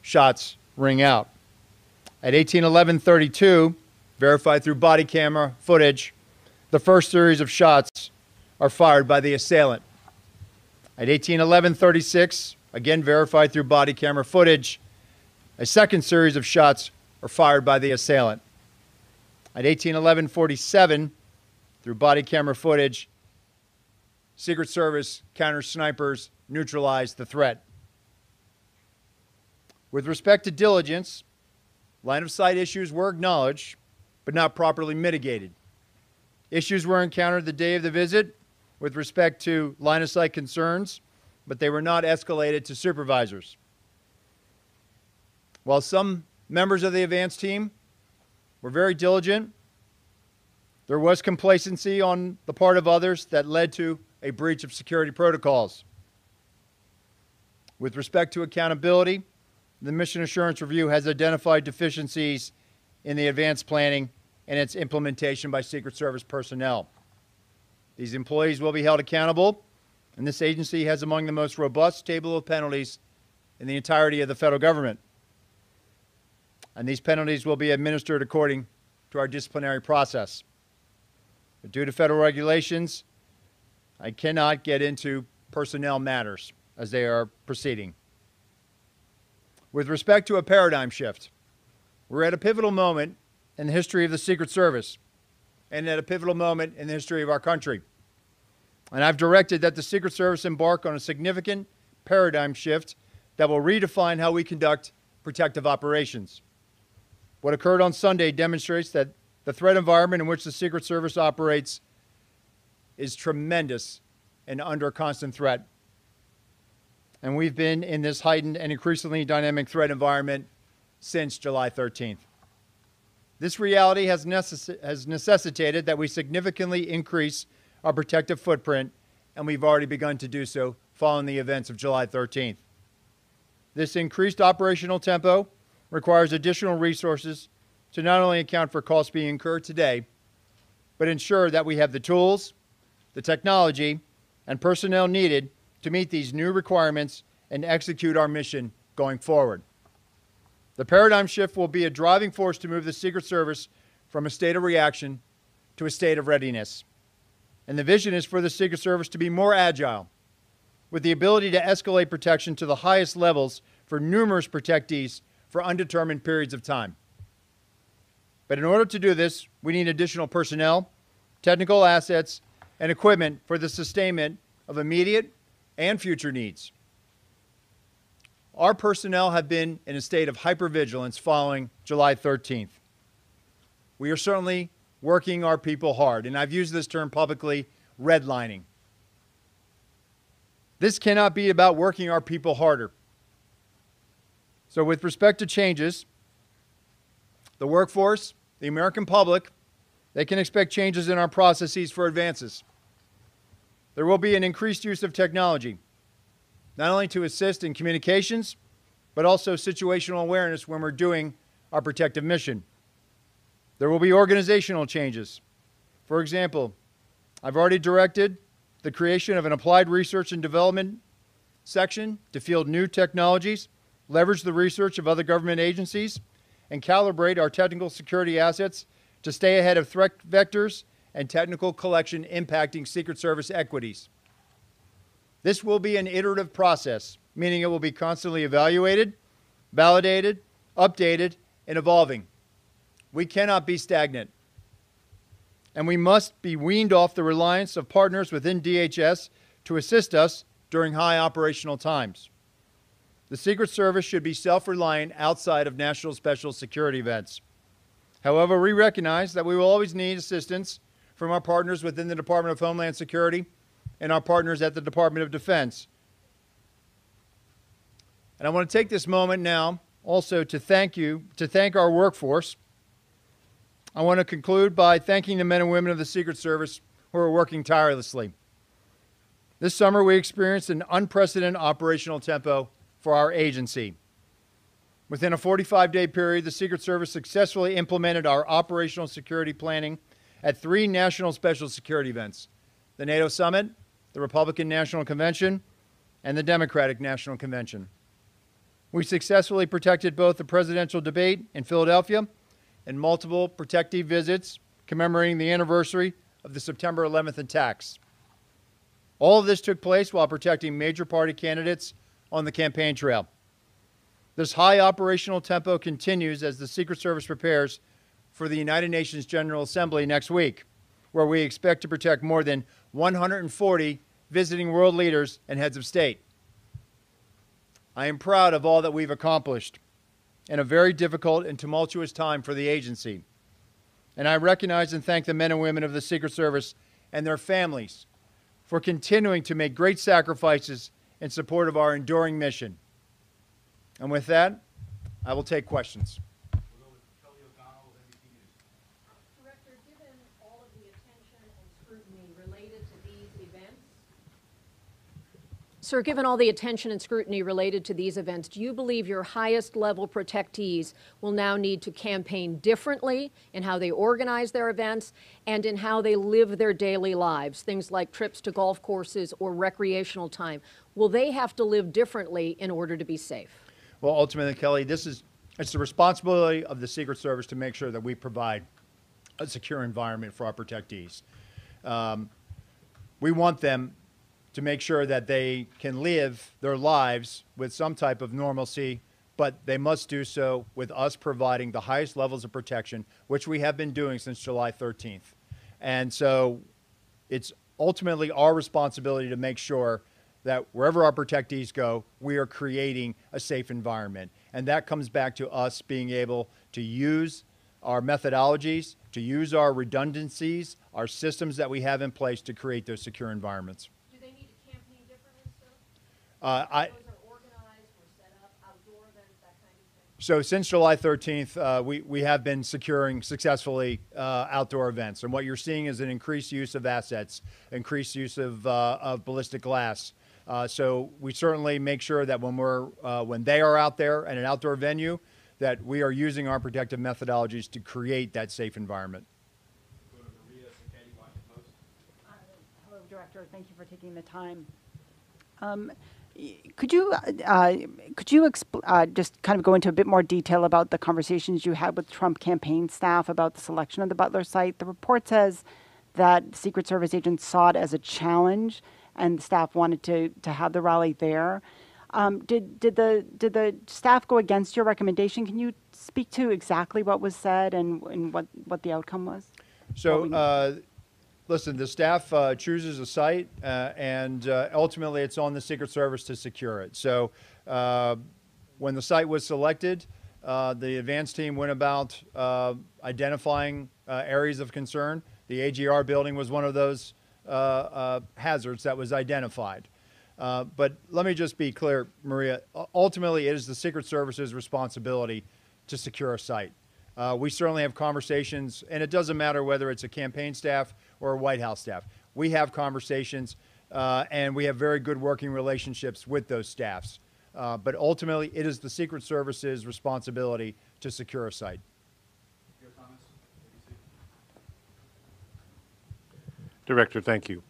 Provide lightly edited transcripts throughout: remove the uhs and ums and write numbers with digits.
shots ring out. At 18:11:32, verified through body camera footage, the first series of shots are fired by the assailant. At 18:11:36, again verified through body camera footage, a second series of shots are fired by the assailant. At 18:11:47, through body camera footage, Secret Service counter snipers neutralized the threat. With respect to diligence, line of sight issues were acknowledged, but not properly mitigated. Issues were encountered the day of the visit with respect to line of sight concerns, but they were not escalated to supervisors. While some members of the advance team were very diligent, there was complacency on the part of others that led to a breach of security protocols. With respect to accountability, the Mission Assurance Review has identified deficiencies in the advanced planning and its implementation by Secret Service personnel. These employees will be held accountable, and this agency has among the most robust table of penalties in the entirety of the federal government. And these penalties will be administered according to our disciplinary process. But due to federal regulations, I cannot get into personnel matters as they are proceeding. With respect to a paradigm shift, we're at a pivotal moment in the history of the Secret Service and at a pivotal moment in the history of our country. And I've directed that the Secret Service embark on a significant paradigm shift that will redefine how we conduct protective operations. What occurred on Sunday demonstrates that the threat environment in which the Secret Service operates is tremendous and under constant threat. And we've been in this heightened and increasingly dynamic threat environment since July 13th. This reality has necessitated that we significantly increase our protective footprint, and we've already begun to do so following the events of July 13th. This increased operational tempo requires additional resources to not only account for costs being incurred today, but ensure that we have the tools, the technology, and personnel needed to meet these new requirements and execute our mission going forward. The paradigm shift will be a driving force to move the Secret Service from a state of reaction to a state of readiness. And the vision is for the Secret Service to be more agile, with the ability to escalate protection to the highest levels for numerous protectees for undetermined periods of time. But in order to do this, we need additional personnel, technical assets, and equipment for the sustainment of immediate and future needs. Our personnel have been in a state of hypervigilance following July 13th. We are certainly working our people hard, and I've used this term publicly, redlining. This cannot be about working our people harder. So with respect to changes, the workforce, the American public, they can expect changes in our processes for advances. There will be an increased use of technology, not only to assist in communications, but also situational awareness when we're doing our protective mission. There will be organizational changes. For example, I've already directed the creation of an applied research and development section to field new technologies, leverage the research of other government agencies, and calibrate our technical security assets to stay ahead of threat vectors and technical collection impacting Secret Service equities. This will be an iterative process, meaning it will be constantly evaluated, validated, updated, and evolving. We cannot be stagnant. And we must be weaned off the reliance of partners within DHS to assist us during high operational times. The Secret Service should be self-reliant outside of national special security events. However, we recognize that we will always need assistance from our partners within the Department of Homeland Security and our partners at the Department of Defense. And I want to take this moment now also to thank our workforce. I want to conclude by thanking the men and women of the Secret Service who are working tirelessly. This summer, we experienced an unprecedented operational tempo for our agency. Within a 45-day period, the Secret Service successfully implemented our operational security planning at 3 national special security events: the NATO Summit, the Republican National Convention, and the Democratic National Convention. We successfully protected both the presidential debate in Philadelphia and multiple protectee visits commemorating the anniversary of the September 11th attacks. All of this took place while protecting major party candidates on the campaign trail. This high operational tempo continues as the Secret Service prepares for the United Nations General Assembly next week, where we expect to protect more than 140 visiting world leaders and heads of state. I am proud of all that we've accomplished in a very difficult and tumultuous time for the agency. And I recognize and thank the men and women of the Secret Service and their families for continuing to make great sacrifices in support of our enduring mission. And with that, I will take questions. Director, given all of the attention and scrutiny related to these events, Sir, given all the attention and scrutiny related to these events, do you believe your highest level protectees will now need to campaign differently in how they organize their events and in how they live their daily lives, things like trips to golf courses or recreational time? Will they have to live differently in order to be safe? Well, ultimately, Kelly, it's the responsibility of the Secret Service to make sure that we provide a secure environment for our protectees. We want them to make sure that they can live their lives with some type of normalcy, but they must do so with us providing the highest levels of protection, which we have been doing since July 13th. And so it's ultimately our responsibility to make sure that wherever our protectees go, we are creating a safe environment. And that comes back to us being able to use our methodologies, to use our redundancies, our systems that we have in place to create those secure environments. Those are organized or set up, outdoor events, that kind of thing? So since July 13th, we have been securing successfully outdoor events. And what you're seeing is an increased use of assets, increased use of ballistic glass. So we certainly make sure that when they are out there at an outdoor venue, that we are using our protective methodologies to create that safe environment. Hello, Director. Thank you for taking the time. Could you just kind of go into a bit more detail about the conversations you had with Trump campaign staff about the selection of the Butler site? The report says that Secret Service agents saw it as a challenge, and the staff wanted to have the rally there. Did the staff go against your recommendation? Can you speak to exactly what was said and what the outcome was? So. Listen, the staff chooses a site, and ultimately it's on the Secret Service to secure it. So when the site was selected, the advance team went about identifying areas of concern. The AGR building was one of those hazards that was identified. But let me just be clear, Maria. Ultimately, it is the Secret Service's responsibility to secure a site. We certainly have conversations, and it doesn't matter whether it's a campaign staff or a White House staff. We have conversations, and we have very good working relationships with those staffs. But ultimately, it is the Secret Service's responsibility to secure a site. Your comments? Director, thank you.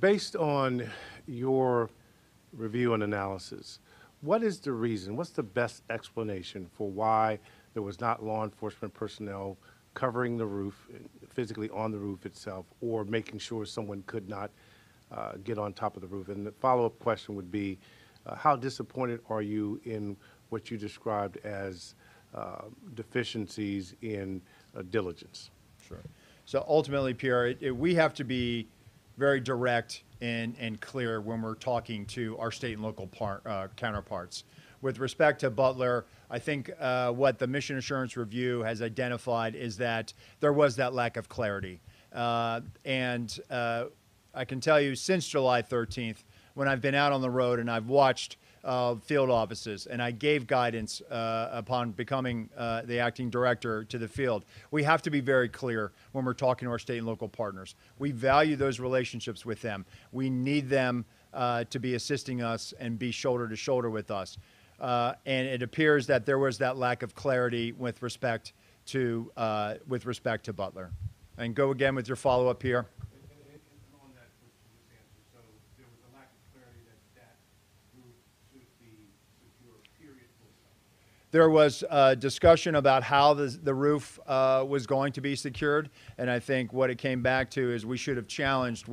Based on your review and analysis, what is the reason, what's the best explanation for why there was not law enforcement personnel covering the roof, physically on the roof itself, or making sure someone could not get on top of the roof? And the follow-up question would be, how disappointed are you in what you described as deficiencies in diligence? Sure. So ultimately, Pierre, we have to be very direct and clear when we're talking to our state and local counterparts. With respect to Butler, I think what the Mission Assurance Review has identified is that there was that lack of clarity. And I can tell you since July 13th, when I've been out on the road and I've watched field offices and I gave guidance upon becoming the acting director to the field, we have to be very clear when we're talking to our state and local partners. We value those relationships with them. We need them to be assisting us and be shoulder to shoulder with us. And it appears that there was that lack of clarity with respect to Butler. And go again with your follow-up here. And on that, what you just answered, so there was a lack of clarity that that group should be secure, period, There was discussion about how the roof was going to be secured, and I think what it came back to is we should have challenged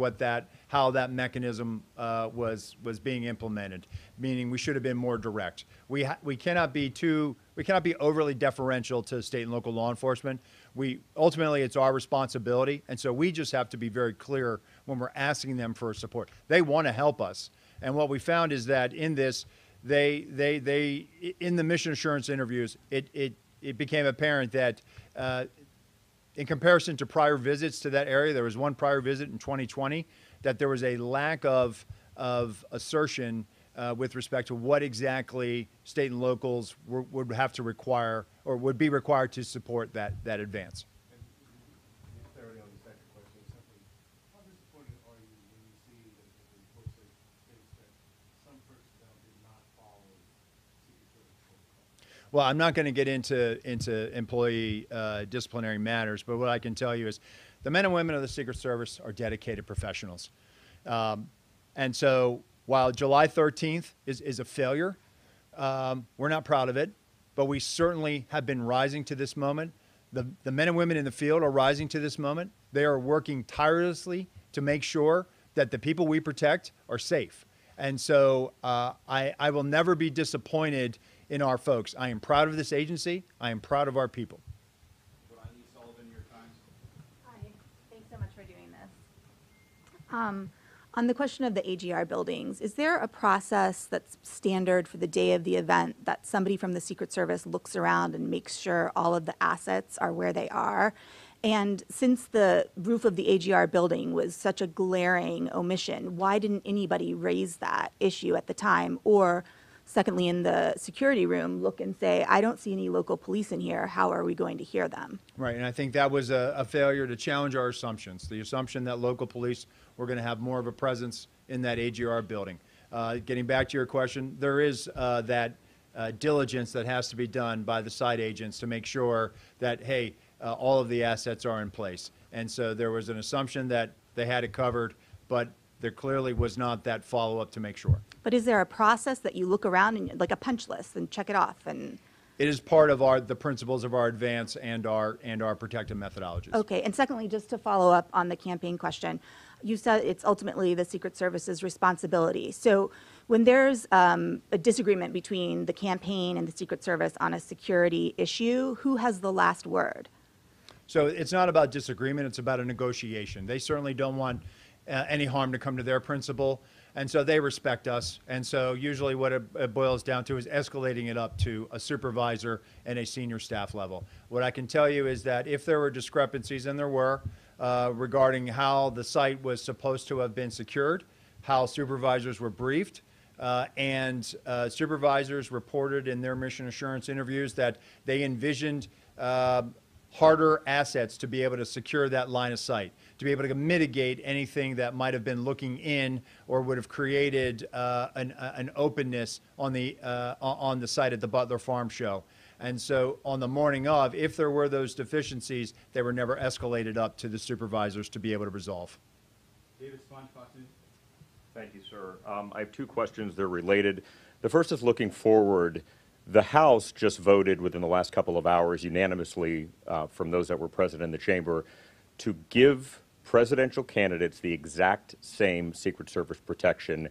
how that mechanism was being implemented. Meaning, we should have been more direct. We cannot be overly deferential to state and local law enforcement. Ultimately it's our responsibility, and so we just have to be very clear when we're asking them for support. They want to help us, and what we found is that in this. They in the mission assurance interviews, it became apparent that in comparison to prior visits to that area, there was one prior visit in 2020, that there was a lack of assertion with respect to what exactly state and locals would have to require or would be required to support that advance. Clarity on the second question. Simply, how disappointed are you when you see that the report states that some personnel did not follow Secret Service protocol? Well, I'm not going to get into employee disciplinary matters, but what I can tell you is the men and women of the Secret Service are dedicated professionals. And so while July 13th is a failure, we're not proud of it, but we certainly have been rising to this moment. The men and women in the field are rising to this moment. They are working tirelessly to make sure that the people we protect are safe. And so I will never be disappointed in our folks. I am proud of this agency. I am proud of our people. Hi, thanks so much for doing this. On the question of the AGR buildings, is there a process that's standard for the day of the event that somebody from the Secret Service looks around and makes sure all of the assets are where they are? And since the roof of the AGR building was such a glaring omission, why didn't anybody raise that issue at the time? Or secondly, in the security room, look and say, I don't see any local police in here. How are we going to hear them? Right, and I think that was a failure to challenge our assumptions. The assumption that local police were going to have more of a presence in that AGR building. Getting back to your question, there is that diligence that has to be done by the site agents to make sure that, hey, all of the assets are in place. And so there was an assumption that they had it covered, but there clearly was not that follow-up to make sure. But is there a process that you look around and like a punch list and check it off? And It is part of the principles of our advance and our protective methodologies. okay, and secondly, just to follow up on the campaign question, you said it's ultimately the Secret Service's responsibility. So when there's a disagreement between the campaign and the Secret Service on a security issue, who has the last word? So it's not about disagreement, it's about a negotiation. They certainly don't want any harm to come to their principal, and so they respect us. And so usually what it boils down to is escalating it up to a supervisor and a senior staff level. What I can tell you is that if there were discrepancies, and there were, regarding how the site was supposed to have been secured, how supervisors were briefed, and supervisors reported in their mission assurance interviews that they envisioned harder assets to be able to secure that line of sight, to be able to mitigate anything that might have been looking in or would have created an openness on the site at the Butler Farm Show. And so on the morning of, if there were those deficiencies, they were never escalated up to the supervisors to be able to resolve. David Sponge, Fox News. Thank you, sir. I have two questions. They're related. The first is looking forward. The House just voted within the last couple of hours unanimously from those that were present in the chamber to give presidential candidates the exact same Secret Service protection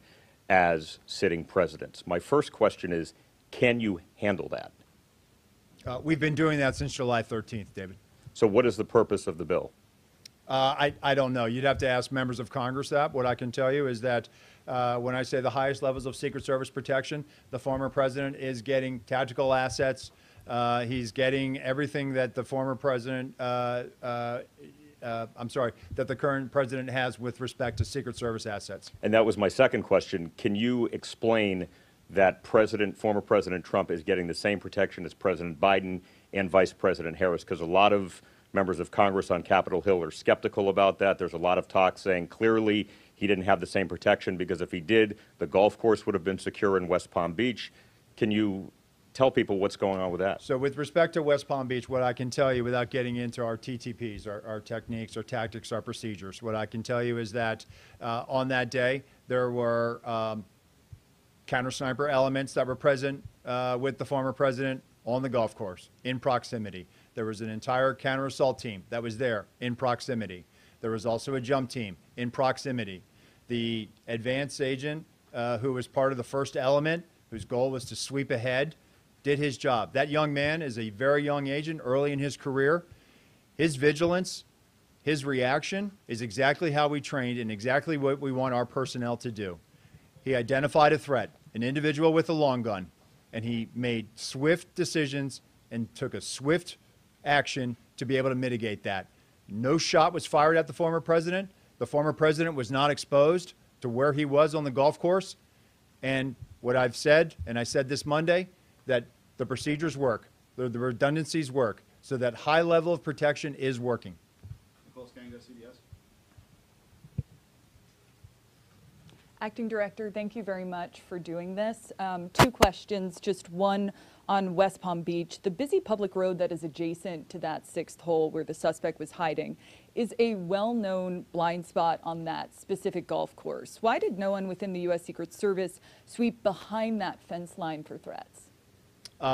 as sitting presidents. My first question is, can you handle that? We've been doing that since July 13th, David. So what is the purpose of the bill? I don't know. You'd have to ask members of Congress that. What I can tell you is that when I say the highest levels of Secret Service protection, the former president is getting tactical assets. He's getting everything that the former president, that the current president has with respect to Secret Service assets. And that was my second question. Can you explain that former President Trump is getting the same protection as President Biden and Vice President Harris? Because a lot of members of Congress on Capitol Hill are skeptical about that. There's a lot of talk saying clearly he didn't have the same protection because if he did, the golf course would have been secure in West Palm Beach. Can you tell people what's going on with that? So with respect to West Palm Beach, what I can tell you without getting into our TTPs, our techniques, our tactics, our procedures, what I can tell you is that on that day, there were counter-sniper elements that were present with the former president on the golf course in proximity. There was an entire counter-assault team that was there in proximity. There was also a jump team in proximity. The advance agent, who was part of the first element, whose goal was to sweep ahead, did his job. That young man is a very young agent, early in his career. His vigilance, his reaction is exactly how we trained and exactly what we want our personnel to do. He identified a threat, an individual with a long gun, and he made swift decisions and took a swift action to be able to mitigate that. No shot was fired at the former president. The former president was not exposed to where he was on the golf course. And what I've said, and I said this Monday, that the procedures work, the redundancies work, so that high level of protection is working. CBS. Acting Director, thank you very much for doing this. Two questions, just one on West Palm Beach. The busy public road that is adjacent to that sixth hole where the suspect was hiding is a well-known blind spot on that specific golf course. Why did no one within the U.S. Secret Service sweep behind that fence line for threats?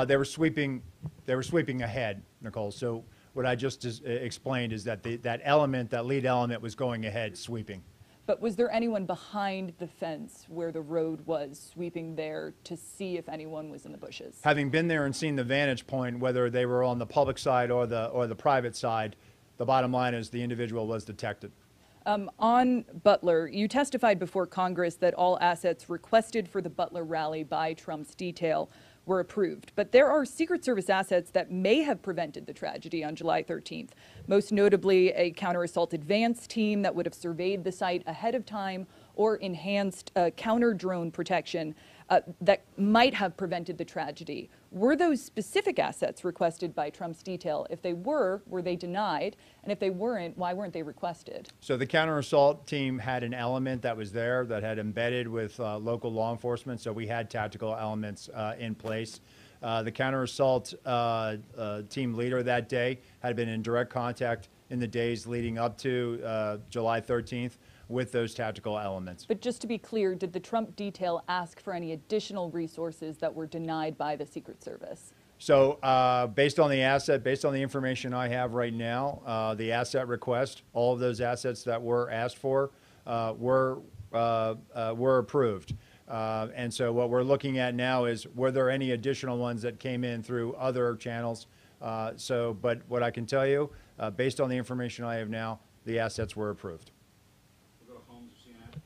They were sweeping ahead, Nicole. So what I just explained is that that element, that lead element, was going ahead, sweeping. But was there anyone behind the fence where the road was sweeping there to see if anyone was in the bushes? Having been there and seen the vantage point, whether they were on the public side or the private side, the bottom line is the individual was detected. On Butler, you testified before Congress that all assets requested for the Butler rally by Trump's detail were approved. But there are Secret Service assets that may have prevented the tragedy on July 13th, most notably a counter-assault advance team that would have surveyed the site ahead of time or enhanced counter-drone protection that might have prevented the tragedy. Were those specific assets requested by Trump's detail? If they were they denied? And if they weren't, why weren't they requested? So the counter-assault team had an element that was there that had embedded with local law enforcement, so we had tactical elements in place. The counter-assault team leader that day had been in direct contact in the days leading up to July 13th with those tactical elements. But just to be clear, did the Trump detail ask for any additional resources that were denied by the Secret Service? So based on the asset, based on the information I have right now, the asset request, all of those assets that were asked for were approved. And so what we're looking at now is, were there any additional ones that came in through other channels? But what I can tell you, based on the information I have now, the assets were approved. We'll go to Holmes or CNN.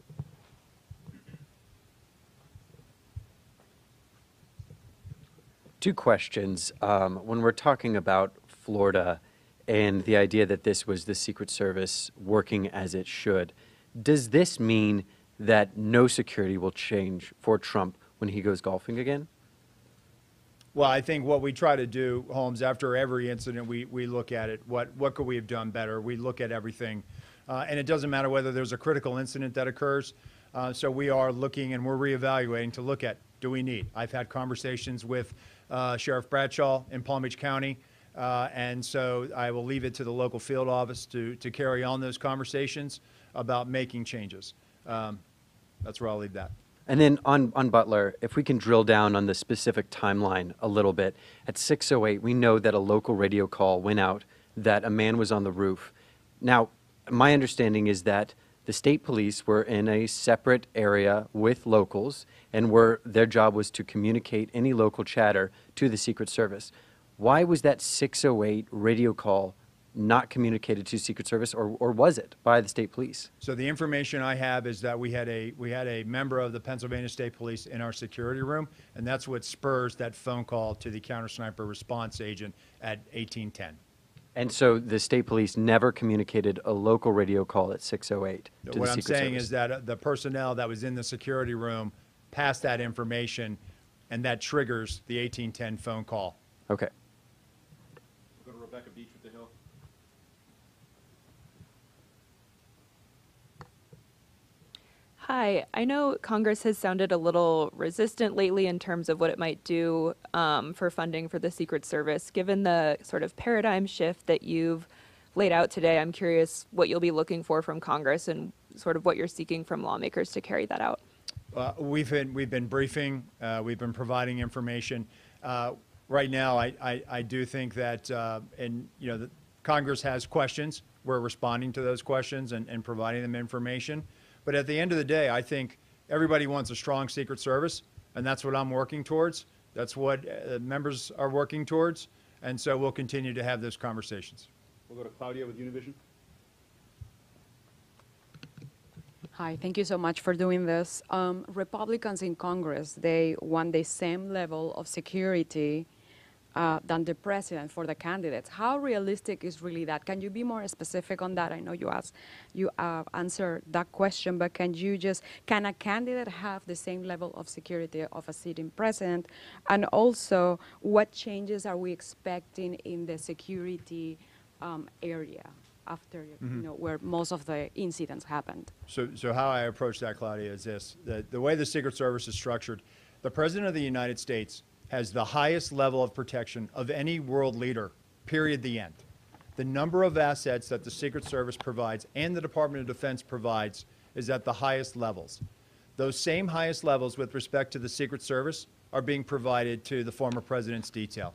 Two questions. When we're talking about Florida and the idea that this was the Secret Service working as it should, does this mean that no security will change for Trump when he goes golfing again? Well, I think what we try to do, Holmes, after every incident, we look at it. What could we have done better? We look at everything. And it doesn't matter whether there's a critical incident that occurs. So we are looking and we're reevaluating to look at, do we need? I've had conversations with Sheriff Bradshaw in Palm Beach County. And so I will leave it to the local field office to carry on those conversations about making changes. That's where I'll leave that. And then on Butler, if we can drill down on the specific timeline a little bit, at 6:08, we know that a local radio call went out that a man was on the roof. Now, my understanding is that the state police were in a separate area with locals, and their job was to communicate any local chatter to the Secret Service. Why was that 6:08 radio call not communicated to Secret Service, or was it by the state police? So the information I have is that we had a member of the Pennsylvania State Police in our security room, and that's what spurs that phone call to the counter sniper response agent at 1810. And so the state police never communicated a local radio call at 6:08 to the What I'm Secret saying Service. is that the personnel that was in the security room passed that information, and that triggers the 1810 phone call. Okay. We'll go to Rebecca Beach with the Hill. Hi, I know Congress has sounded a little resistant lately in terms of what it might do for funding for the Secret Service. Given the sort of paradigm shift that you've laid out today, I'm curious what you'll be looking for from Congress and sort of what you're seeking from lawmakers to carry that out. We've been briefing, we've been providing information. right now, I do think that, and you know, the Congress has questions. We're responding to those questions and providing them information. But at the end of the day, I think everybody wants a strong Secret Service, and that's what I'm working towards. That's what members are working towards, and so we'll continue to have those conversations. We'll go to Claudia with Univision. Hi, thank you so much for doing this. Republicans in Congress, they want the same level of security than the president for the candidates. How realistic is really that? Can you be more specific on that? I know you answered that question, but can a candidate have the same level of security of a sitting president? And also, what changes are we expecting in the security area after, you know, where most of the incidents happened? So how I approach that, Claudia, is this. The way the Secret Service is structured, the President of the United States has the highest level of protection of any world leader, period, the end. The number of assets that the Secret Service provides and the Department of Defense provides is at the highest levels. Those same highest levels with respect to the Secret Service are being provided to the former president's detail.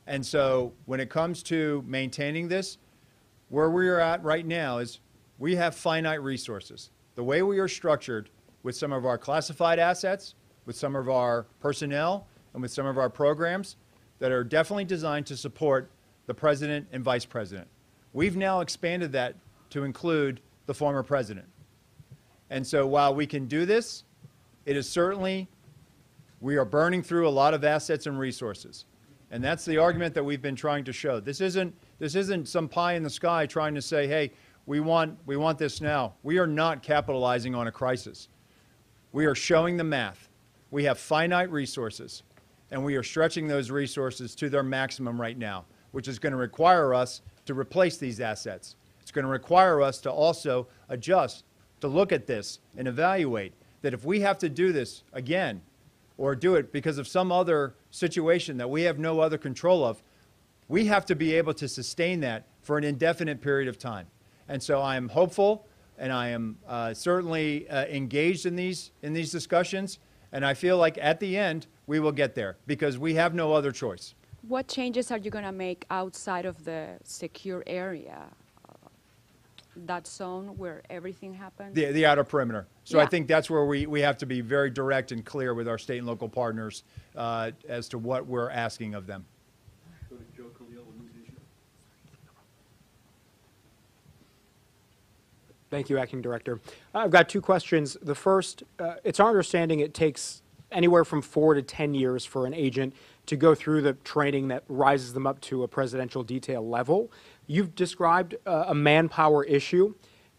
And so when it comes to maintaining this, where we are at right now is we have finite resources. The way we are structured with some of our classified assets, with some of our personnel, and with some of our programs that are definitely designed to support the president and vice president. We've now expanded that to include the former president. And so while we can do this, it is certainly, we are burning through a lot of assets and resources. And that's the argument that we've been trying to show. This isn't some pie in the sky trying to say, hey, we want this now. We are not capitalizing on a crisis. We are showing the math. We have finite resources, and we are stretching those resources to their maximum right now, which is going to require us to replace these assets. It's going to require us to also adjust, to look at this and evaluate that if we have to do this again, or do it because of some other situation that we have no other control of, we have to be able to sustain that for an indefinite period of time. And so I am hopeful, and I am certainly engaged in these discussions, and I feel like at the end, we will get there because we have no other choice. What changes are you going to make outside of the secure area? That zone where everything happens? The outer perimeter. So Yeah. I think that's where we have to be very direct and clear with our state and local partners as to what we're asking of them. Go to Joe Khalil with News Nation. Thank you, Acting Director. I've got two questions. The first, it's our understanding it takes anywhere from 4 to 10 years for an agent to go through the training that rises them up to a presidential detail level. You've described a manpower issue.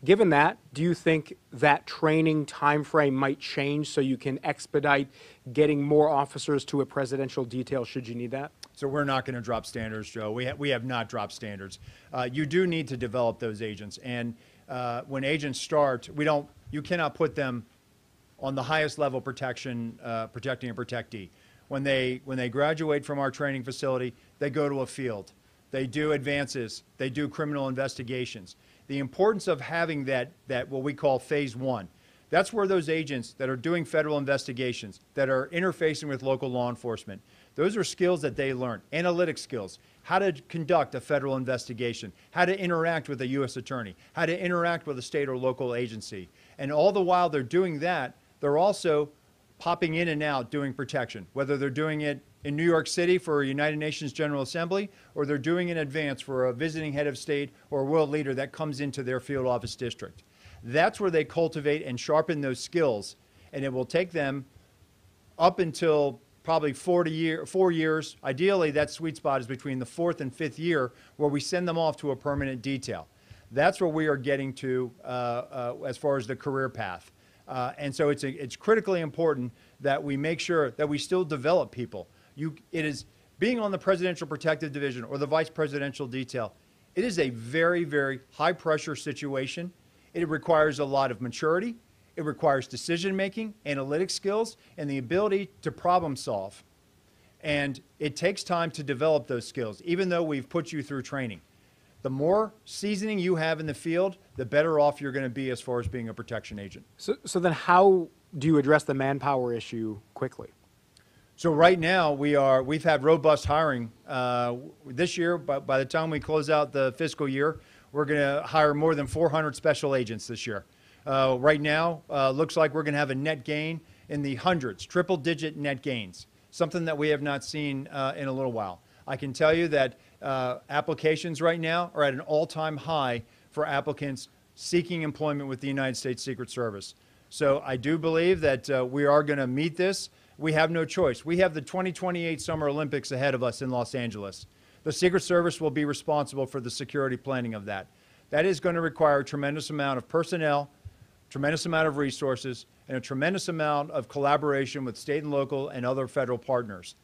Given that, do you think that training timeframe might change so you can expedite getting more officers to a presidential detail should you need that? So we're not going to drop standards, Joe. We have not dropped standards. You do need to develop those agents. And when agents start, you cannot put them on the highest level protection, protecting a protectee. When they graduate from our training facility, they go to a field. They do advances. They do criminal investigations. The importance of having that what we call phase one, that's where those agents that are doing federal investigations, that are interfacing with local law enforcement, those are skills that they learn, analytic skills, how to conduct a federal investigation, how to interact with a U.S. attorney, how to interact with a state or local agency. And all the while they're doing that, they're also popping in and out doing protection, whether they're doing it in New York City for a United Nations General Assembly, or they're doing in advance for a visiting head of state or a world leader that comes into their field office district. That's where they cultivate and sharpen those skills, and it will take them up until probably 4 years. Ideally, that sweet spot is between the 4th and 5th year where we send them off to a permanent detail. That's where we are getting to as far as the career path. And so it's critically important that we make sure that we still develop people. It is being on the Presidential Protective Division or the Vice Presidential Detail. It is a very, very high pressure situation. It requires a lot of maturity. It requires decision making, analytic skills, and the ability to problem solve. And it takes time to develop those skills, even though we've put you through training. The more seasoning you have in the field, the better off you're going to be as far as being a protection agent. So then how do you address the manpower issue quickly? So right now we've had robust hiring this year. But by the time we close out the fiscal year, we're going to hire more than 400 special agents this year. Right now, looks like we're going to have a net gain in the hundreds, triple-digit net gains, something that we have not seen in a little while. I can tell you that applications right now are at an all-time high for applicants seeking employment with the United States Secret Service. So I do believe that we are going to meet this. We have no choice. We have the 2028 Summer Olympics ahead of us in Los Angeles. The Secret Service will be responsible for the security planning of that. That is going to require a tremendous amount of personnel, tremendous amount of resources, and a tremendous amount of collaboration with state and local and other federal partners.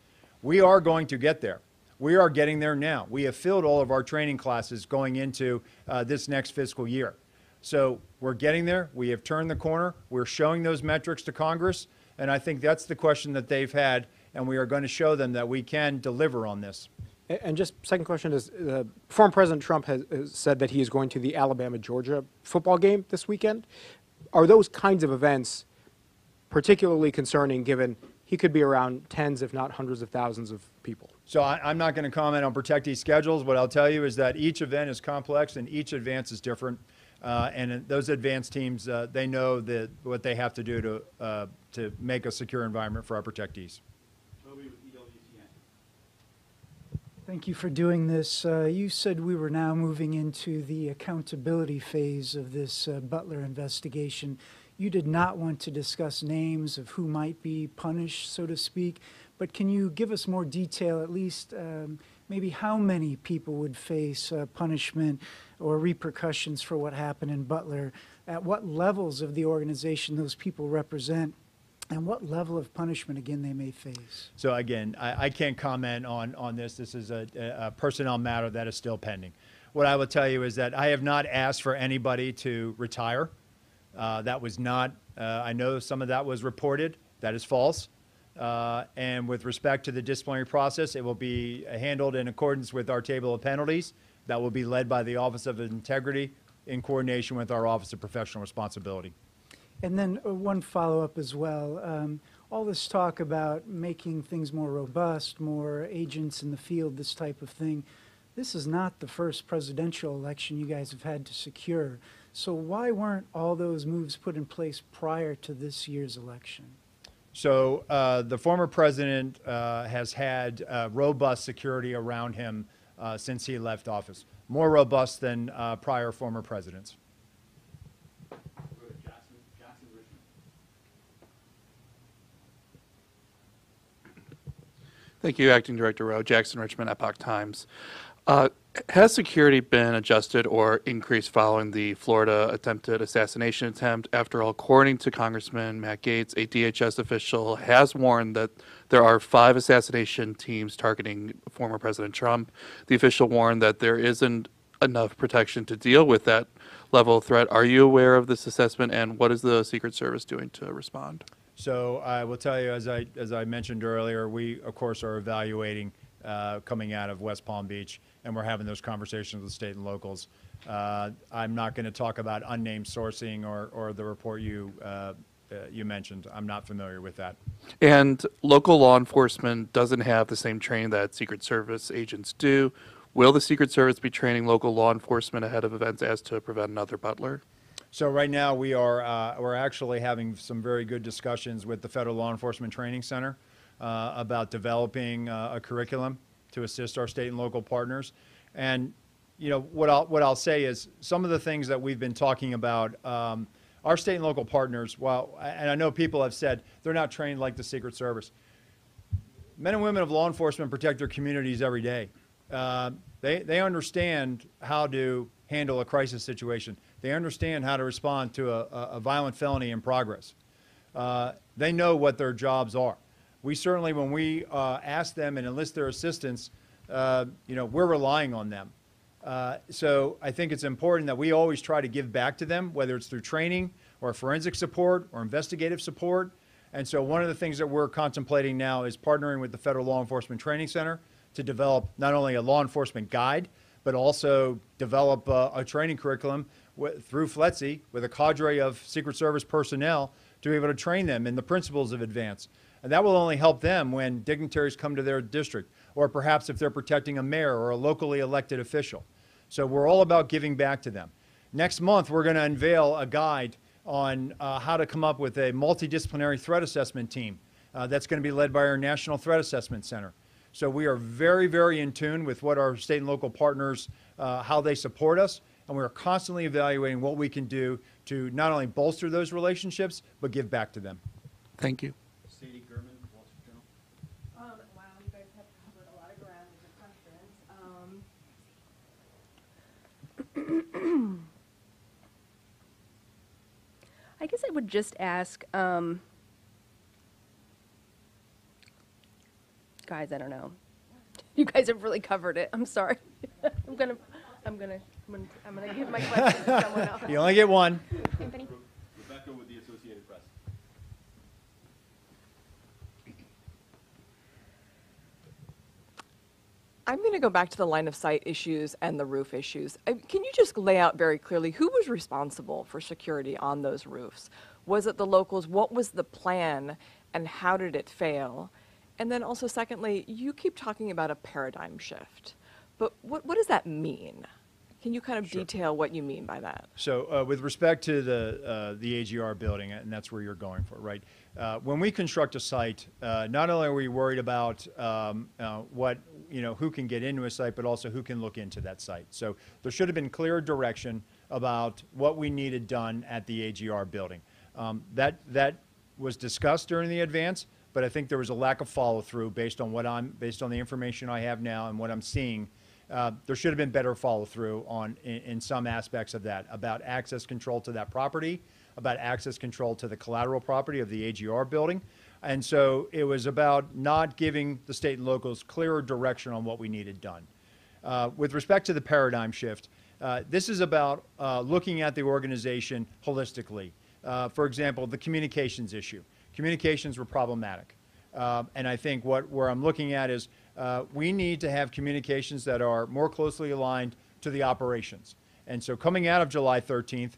We are going to get there. We are getting there now. We have filled all of our training classes going into this next fiscal year. So we're getting there. We have turned the corner. We're showing those metrics to Congress, and I think that's the question that they've had, and we are going to show them that we can deliver on this. And just second question is, former President Trump has said that he is going to the Alabama-Georgia football game this weekend. Are those kinds of events particularly concerning, given he could be around tens, if not hundreds of thousands of people? So I'm not going to comment on protectee schedules. What I'll tell you is that each event is complex and each advance is different. And those advanced teams, they know what they have to do to make a secure environment for our protectees. Thank you for doing this. You said we were now moving into the accountability phase of this Butler investigation. You did not want to discuss names of who might be punished, so to speak, but can you give us more detail, at least maybe how many people would face punishment or repercussions for what happened in Butler, at what levels of the organization those people represent, and what level of punishment, again, they may face? So again, I can't comment on this. This is a personnel matter that is still pending. What I will tell you is that I have not asked for anybody to retire. That was not, I know some of that was reported. That is false. And with respect to the disciplinary process, it will be handled in accordance with our table of penalties. That will be led by the Office of Integrity in coordination with our Office of Professional Responsibility. And then one follow-up as well. All this talk about making things more robust, more agents in the field, this type of thing, this is not the first presidential election you guys have had to secure. So why weren't all those moves put in place prior to this year's election? So the former president has had robust security around him since he left office, more robust than prior former presidents. Thank you, Acting Director Rowe. Jackson Richmond, Epoch Times. Has security been adjusted or increased following the Florida attempted assassination attempt? After all, according to Congressman Matt Gaetz, a DHS official has warned that there are 5 assassination teams targeting former President Trump. The official warned that there isn't enough protection to deal with that level of threat. Are you aware of this assessment, and what is the Secret Service doing to respond? So I will tell you, as I mentioned earlier, we, of course, are evaluating coming out of West Palm Beach, and we're having those conversations with state and locals. I'm not going to talk about unnamed sourcing or the report you mentioned. I'm not familiar with that. And local law enforcement doesn't have the same training that Secret Service agents do. Will the Secret Service be training local law enforcement ahead of events as to prevent another Butler? So right now we're actually having some very good discussions with the Federal Law Enforcement Training Center about developing a curriculum to assist our state and local partners. And you know what I'll say is some of the things that we've been talking about. Our state and local partners, and I know people have said they're not trained like the Secret Service. Men and women of law enforcement protect their communities every day. They understand how to handle a crisis situation. They understand how to respond to a violent felony in progress. They know what their jobs are. We certainly, when we ask them and enlist their assistance, we're relying on them. So I think it's important that we always try to give back to them, whether it's through training or forensic support or investigative support. And so one of the things that we're contemplating now is partnering with the Federal Law Enforcement Training Center to develop not only a law enforcement guide, but also develop a training curriculum through FLETC with a cadre of Secret Service personnel to be able to train them in the principles of advance. And that will only help them when dignitaries come to their district, or perhaps if they're protecting a mayor or a locally elected official. So we're all about giving back to them. Next month, we're going to unveil a guide on how to come up with a multidisciplinary threat assessment team that's going to be led by our National Threat Assessment Center. So we are very, very in tune with what our state and local partners, how they support us, and we're constantly evaluating what we can do to not only bolster those relationships, but give back to them. Thank you. Sadie Gurman, Wall Street Journal. Wow, you guys have covered a lot of ground with the questions. I guess I would just ask, guys, I don't know. You guys have really covered it. I'm sorry. I'm gonna give my question to someone else. You only get one. Anthony? Rebecca with the Associated Press. I'm going to go back to the line of sight issues and the roof issues. Can you just lay out very clearly who was responsible for security on those roofs? Was it the locals? What was the plan and how did it fail? And then also secondly, you keep talking about a paradigm shift, but what does that mean? Can you kind of detail what you mean by that? So with respect to the AGR building, and that's where you're going for, right? When we construct a site, not only are we worried about who can get into a site, but also who can look into that site. So there should have been clear direction about what we needed done at the AGR building. That was discussed during the advance, but I think there was a lack of follow through based on the information I have now and what I'm seeing. There should have been better follow through in some aspects of that, about access control to that property, about access control to the collateral property of the AGR building. And so it was about not giving the state and locals clearer direction on what we needed done. With respect to the paradigm shift, this is about looking at the organization holistically. For example, the communications issue. Communications were problematic. And I think where I'm looking at is we need to have communications that are more closely aligned to the operations. And so coming out of July 13th,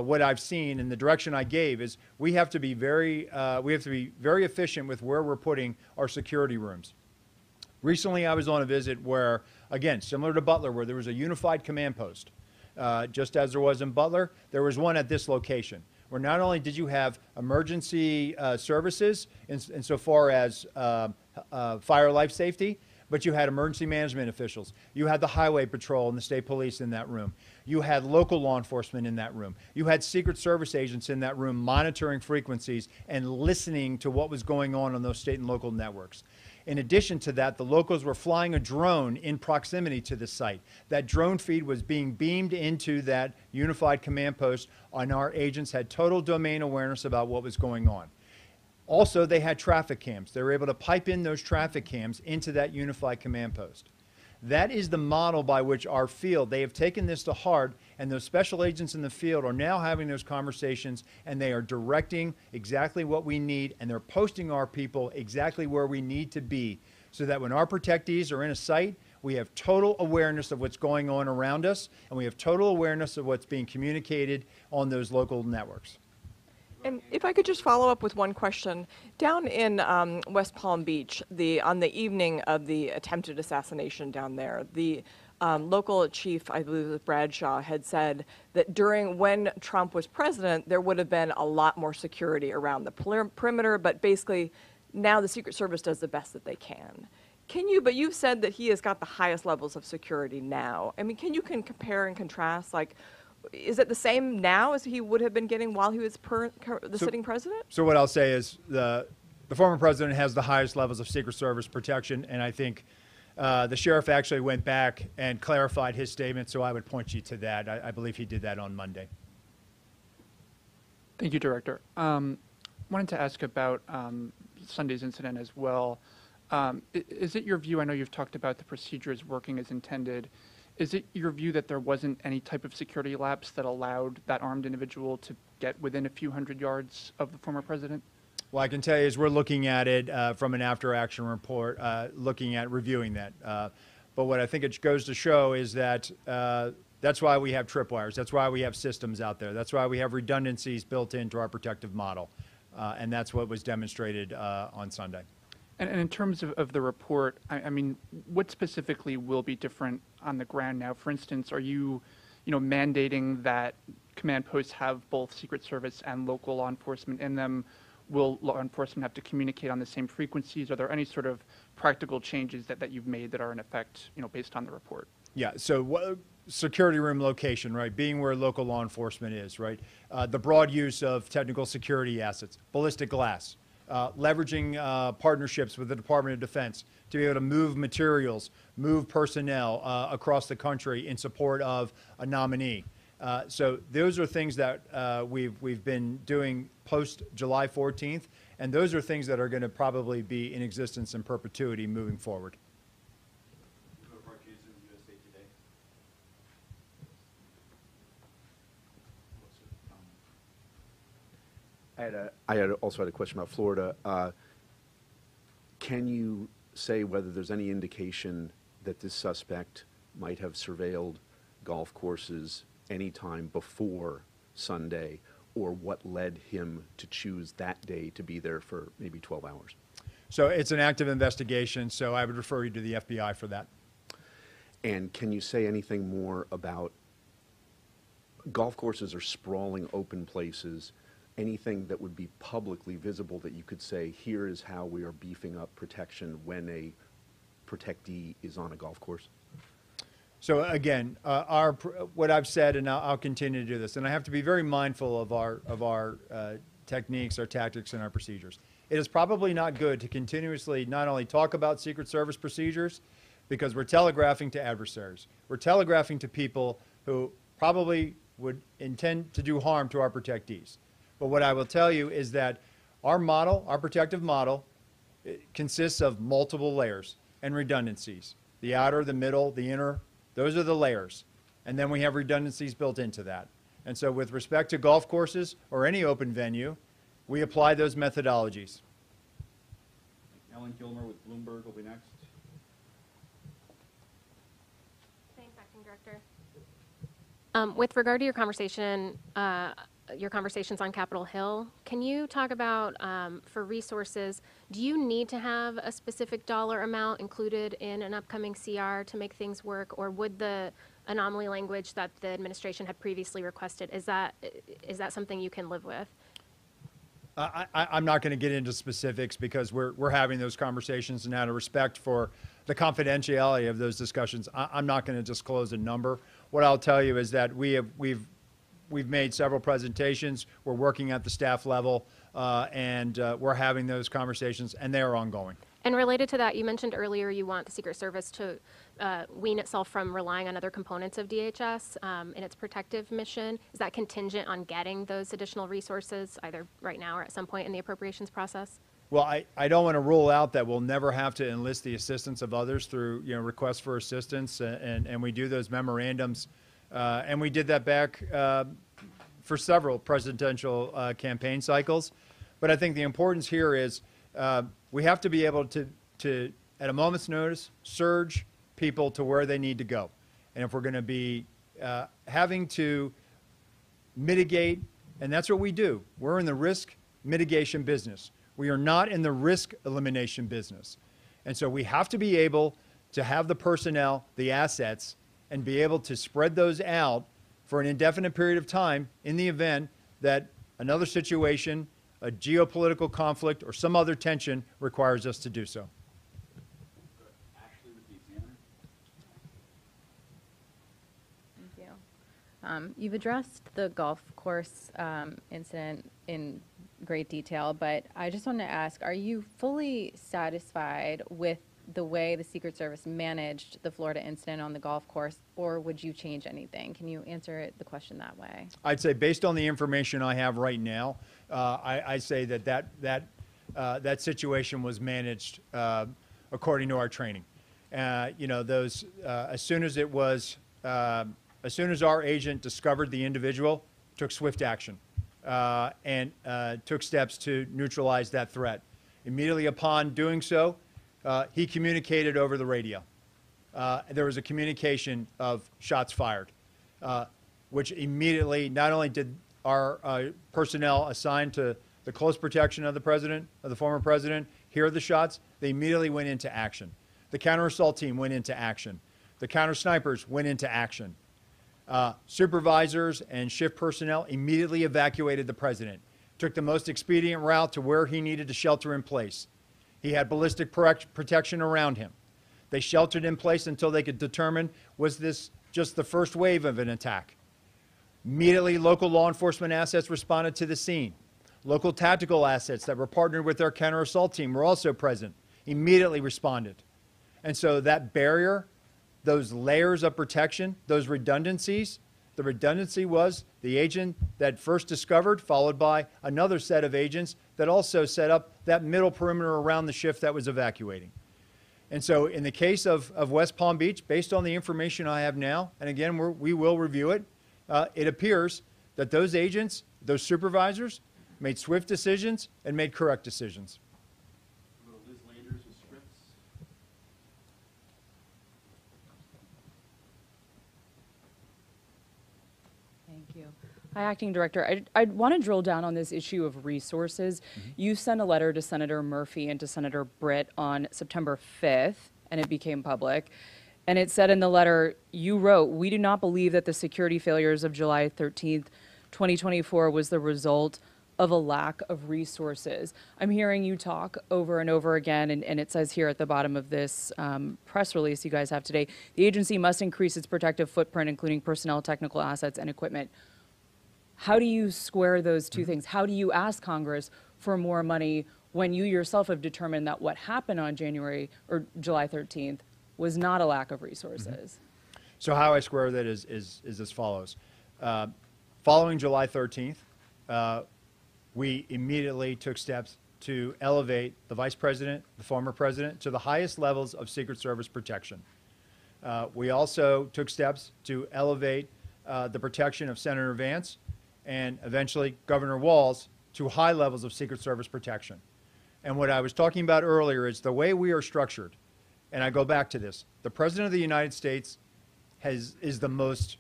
what I've seen and the direction I gave is we have to be very efficient with where we're putting our security rooms. Recently, I was on a visit where, again, similar to Butler, where there was a unified command post. Just as there was in Butler, there was one at this location, where not only did you have emergency services insofar as fire life safety, but you had emergency management officials. You had the highway patrol and the state police in that room. You had local law enforcement in that room. You had Secret Service agents in that room monitoring frequencies and listening to what was going on those state and local networks. In addition to that, the locals were flying a drone in proximity to the site. That drone feed was being beamed into that unified command post, and our agents had total domain awareness about what was going on. Also, they had traffic cams. They were able to pipe in those traffic cams into that unified command post. That is the model by which our field, they have taken this to heart, and those special agents in the field are now having those conversations, and they are directing exactly what we need, and they're posting our people exactly where we need to be, so that when our protectees are in a site, we have total awareness of what's going on around us, and we have total awareness of what's being communicated on those local networks. And if I could just follow up with one question. Down in West Palm Beach, on the evening of the attempted assassination down there, the local chief, I believe it was Bradshaw, had said that when Trump was president, there would have been a lot more security around the perimeter, but basically now the Secret Service does the best that they can. But you've said that he has got the highest levels of security now. I mean, can you compare and contrast, is it the same now as he would have been getting while he was sitting president? So what I'll say is the former president has the highest levels of Secret Service protection, and I think the sheriff actually went back and clarified his statement, so I would point you to that. I believe he did that on Monday. Thank you, Director. Wanted to ask about Sunday's incident as well. Is it your view, I know you've talked about the procedures working as intended, is it your view that there wasn't any type of security lapse that allowed that armed individual to get within a few hundred yards of the former president? Well, I can tell you is we're looking at it from an after-action report, looking at reviewing that. But what I think it goes to show is that that's why we have tripwires. That's why we have systems out there. That's why we have redundancies built into our protective model. And that's what was demonstrated on Sunday. And in terms of the report, I mean, what specifically will be different on the ground now? For instance, are you mandating that command posts have both Secret Service and local law enforcement in them? Will law enforcement have to communicate on the same frequencies? Are there any sort of practical changes that you've made that are in effect, based on the report? Yeah, so security room location, right, being where local law enforcement is, right? The broad use of technical security assets, ballistic glass, leveraging partnerships with the Department of Defense to be able to move materials, move personnel across the country in support of a nominee. So those are things that we've been doing post July 14th, and those are things that are going to probably be in existence in perpetuity moving forward. I had also had a question about Florida. Can you say whether there's any indication that this suspect might have surveilled golf courses any time before Sunday, or what led him to choose that day to be there for maybe 12 hours? So it's an active investigation, so I would refer you to the FBI for that. And can you say anything more about golf courses are sprawling open places? Anything that would be publicly visible that you could say, here is how we are beefing up protection when a protectee is on a golf course? So again, what I've said, and I'll continue to do this, and I have to be very mindful of our techniques, our tactics, and our procedures. It is probably not good to continuously not only talk about Secret Service procedures, because we're telegraphing to adversaries. We're telegraphing to people who probably would intend to do harm to our protectees. But what I will tell you is that our model, our protective model, consists of multiple layers and redundancies. The outer, the middle, the inner, those are the layers. And then we have redundancies built into that. And so with respect to golf courses or any open venue, we apply those methodologies. Ellen Gilmer with Bloomberg will be next. Thanks, Acting Director. With regard to your conversations on Capitol Hill, can you talk about, for resources, do you need to have a specific dollar amount included in an upcoming CR to make things work, or would the anomaly language that the administration had previously requested, is that something you can live with? I'm not going to get into specifics because we're having those conversations, and out of respect for the confidentiality of those discussions, I'm not going to disclose a number. What I'll tell you is that we've made several presentations. We're working at the staff level, and we're having those conversations, and they are ongoing. And related to that, you mentioned earlier you want the Secret Service to wean itself from relying on other components of DHS in its protective mission. Is that contingent on getting those additional resources either right now or at some point in the appropriations process? Well, I don't want to rule out that we'll never have to enlist the assistance of others through requests for assistance, and we do those memorandums. And we did that back for several presidential campaign cycles. But I think the importance here is we have to be able to, at a moment's notice, surge people to where they need to go. And if we're going to be having to mitigate, and that's what we do. We're in the risk mitigation business. We are not in the risk elimination business. And so we have to be able to have the personnel, the assets, and be able to spread those out for an indefinite period of time in the event that another situation, a geopolitical conflict, or some other tension requires us to do so. Ashley with the Examiner. Thank you. You've addressed the golf course incident in great detail, but I just want to ask, are you fully satisfied with the way the Secret Service managed the Florida incident on the golf course, or would you change anything? Can you answer the question that way? I'd say based on the information I have right now, I say that situation was managed according to our training. As soon as our agent discovered the individual, took swift action and took steps to neutralize that threat. Immediately upon doing so, he communicated over the radio. There was a communication of shots fired, which immediately, not only did our personnel assigned to the close protection of the president, of the former president, hear the shots, they immediately went into action. The counter-assault team went into action. The counter-snipers went into action. Supervisors and shift personnel immediately evacuated the president, took the most expedient route to where he needed to shelter in place. He had ballistic protection around him. They sheltered in place until they could determine, was this just the first wave of an attack? Immediately, local law enforcement assets responded to the scene. Local tactical assets that were partnered with our counter-assault team were also present, immediately responded. And so that barrier, those layers of protection, those redundancies, the redundancy was the agent that first discovered, followed by another set of agents that also set up that middle perimeter around the shift that was evacuating. And so in the case of West Palm Beach, based on the information I have now, and again, we will review it, it appears that those agents, those supervisors, made swift decisions and made correct decisions. Thank you. Hi, Acting Director. I want to drill down on this issue of resources. You sent a letter to Senator Murphy and to Senator Britt on September 5th, and it became public. And it said in the letter, you wrote, "We do not believe that the security failures of July 13th, 2024 was the result of a lack of resources." I'm hearing you talk over and over again, and it says here at the bottom of this press release you guys have today, the agency must increase its protective footprint, including personnel, technical assets, and equipment. How do you square those two things? How do you ask Congress for more money when you yourself have determined that what happened on July 13th was not a lack of resources? So how I square that is as follows. Following July 13th, we immediately took steps to elevate the vice president, the former president, to the highest levels of Secret Service protection. We also took steps to elevate the protection of Senator Vance and eventually Governor Walz to high levels of Secret Service protection. And what I was talking about earlier is the way we are structured, and I go back to this, the President of the United States is the most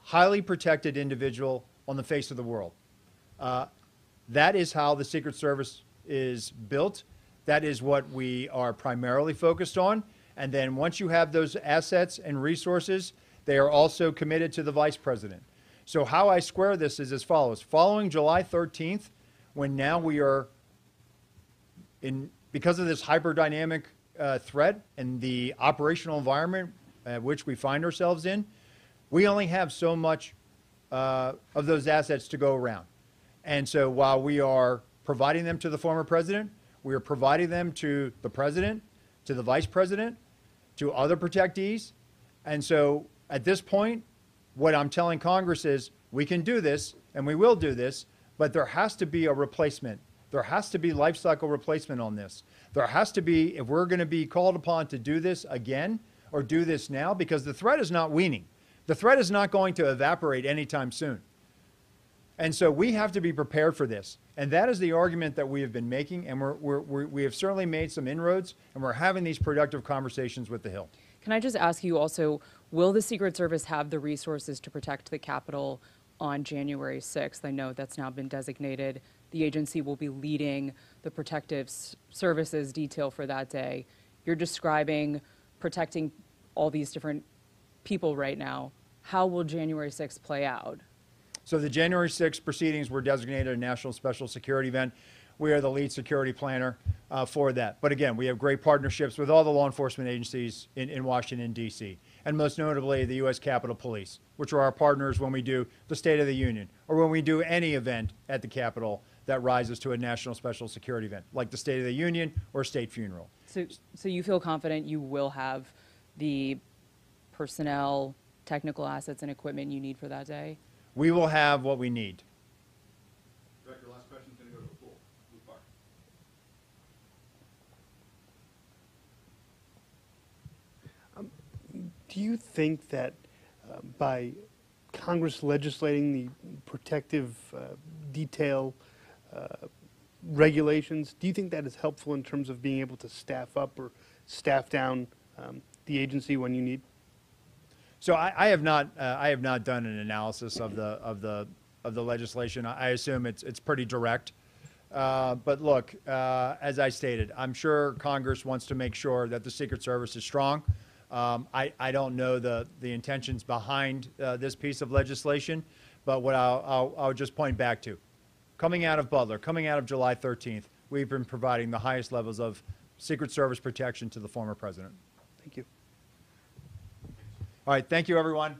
highly protected individual on the face of the world. That is how the Secret Service is built. That is what we are primarily focused on. And then once you have those assets and resources, they are also committed to the vice president. So how I square this is as follows. Following July 13th, when now we are because of this hyper-dynamic threat and the operational environment which we find ourselves in, we only have so much of those assets to go around. And so while we are providing them to the former president, we are providing them to the president, to the vice president, to other protectees. And so at this point, what I'm telling Congress is we can do this and we will do this, but there has to be a replacement. There has to be life cycle replacement on this. There has to be, if we're going to be called upon to do this again or do this now, because the threat is not waning. The threat is not going to evaporate anytime soon. And so we have to be prepared for this. And that is the argument that we have been making, and we have certainly made some inroads, and we're having these productive conversations with the Hill. Can I just ask you also, will the Secret Service have the resources to protect the Capitol on January 6th? I know that's now been designated. The agency will be leading the protective services detail for that day. You're describing protecting all these different people right now. How will January 6th play out? So the January 6th proceedings were designated a national special security event. We are the lead security planner for that. But again, we have great partnerships with all the law enforcement agencies in Washington, D.C., and most notably the U.S. Capitol Police, which are our partners when we do the State of the Union or when we do any event at the Capitol that rises to a national special security event, like the State of the Union or state funeral. So you feel confident you will have the personnel, technical assets, and equipment you need for that day? We will have what we need. Director, last question is going to go to the pool. Blue bar. Do you think that by Congress legislating the protective detail regulations, do you think that is helpful in terms of being able to staff up or staff down the agency when you need? So I have not done an analysis of the legislation. I assume it's pretty direct. But look, as I stated, I'm sure Congress wants to make sure that the Secret Service is strong. I don't know the intentions behind this piece of legislation, but what I'll just point back to, coming out of Butler, coming out of July 13th, we've been providing the highest levels of Secret Service protection to the former president. Thank you. All right, thank you, everyone.